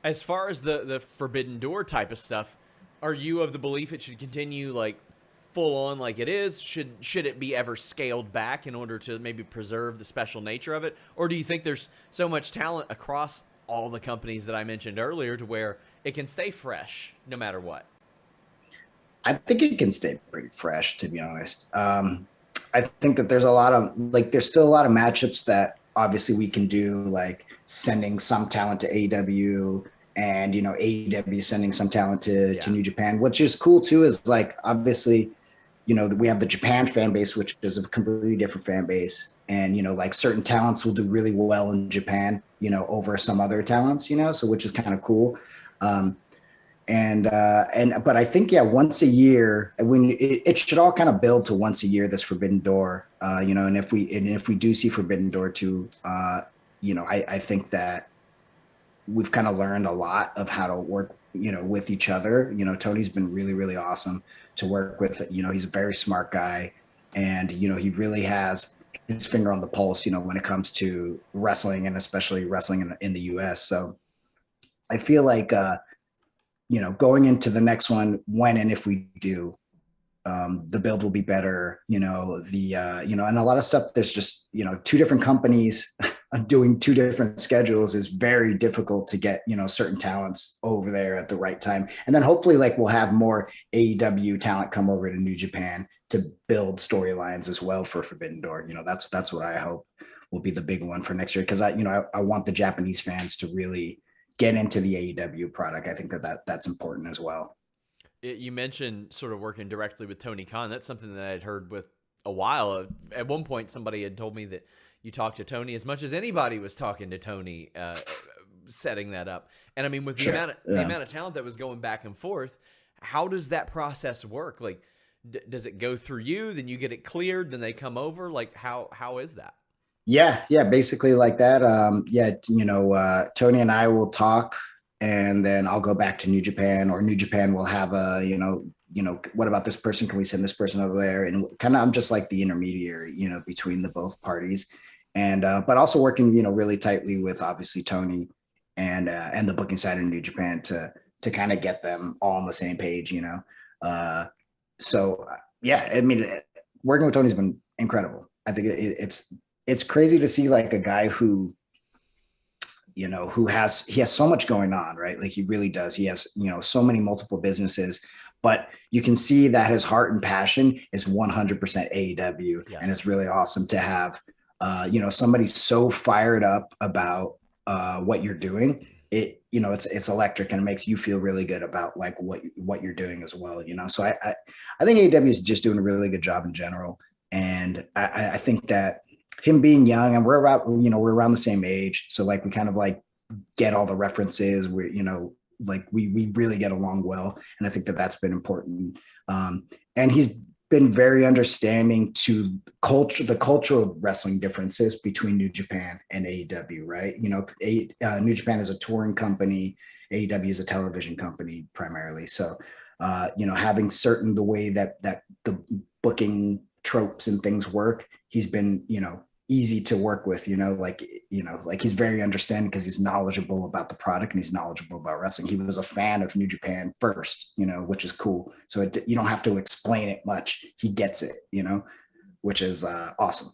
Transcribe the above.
As far as the Forbidden Door type of stuff, are you of the belief it should continue like full on like it is? Should it be ever scaled back in order to maybe preserve the special nature of it? Or do you think there's so much talent across all the companies that I mentioned earlier to where it can stay fresh no matter what? I think it can stay pretty fresh, to be honest. I think that there's a lot of there's still a lot of matchups that obviously we can do, like sending some talent to AEW, and AEW sending some talent to Yeah. New Japan, which is cool too. Is like obviously we have the Japan fan base, which is a completely different fan base, and like certain talents will do really well in Japan, over some other talents, so which is kind of cool. Um, but I think, yeah, once a year, when it should all kind of build to once a year, this Forbidden Door, and if we do see Forbidden Door too, I think that we've kind of learned a lot of how to work, with each other. Tony's been really, really awesome to work with. He's a very smart guy, and he really has his finger on the pulse, when it comes to wrestling, and especially wrestling in the US. So I feel like going into the next one, when and if we do, the build will be better. And a lot of stuff. There's just two different companies doing two different schedules is very difficult to get certain talents over there at the right time. And then hopefully, like, we'll have more AEW talent come over to New Japan to build storylines as well for Forbidden Door. That's what I hope will be the big one for next year, because I want the Japanese fans to really get into the AEW product. I think that's important as well. You mentioned sort of working directly with Tony Khan. That's something that I'd heard with a while. At one point, somebody had told me that you talked to Tony as much as anybody was talking to Tony, setting that up. And I mean, with the Sure. Yeah. amount of talent that was going back and forth, how does that process work? Like, does it go through you? Then you get it cleared. Then they come over. Like, how is that? Yeah, basically like that. Yeah, Tony and I will talk, and then I'll go back to New Japan, or New Japan will have what about this person? Can we send this person over there? And kind of, I'm just like the intermediary, between the both parties, and but also working, really tightly with obviously Tony and the booking side in New Japan to kind of get them all on the same page. Uh, so yeah, I mean, working with Tony's been incredible. I think it's crazy to see, like, a guy who he has so much going on, right? Like, he really does. He has so many multiple businesses, but you can see that his heart and passion is 100% AEW, and Yes. it's really awesome to have somebody so fired up about what you're doing. It's electric, and it makes you feel really good about, like, what you're doing as well. So I think AEW is just doing a really good job in general, and I think that him being young, and we're around the same age, so, like, we kind of, like, get all the references. Like, we really get along well, and I think that that's been important. And he's been very understanding to the cultural wrestling differences between New Japan and AEW, right? New Japan is a touring company, AEW is a television company primarily. So having certain the way that the booking tropes and things work, he's been easy to work with. Like he's very understanding, because he's knowledgeable about the product, and he's knowledgeable about wrestling. He was a fan of New Japan first, which is cool. So you don't have to explain it much. He gets it, which is awesome.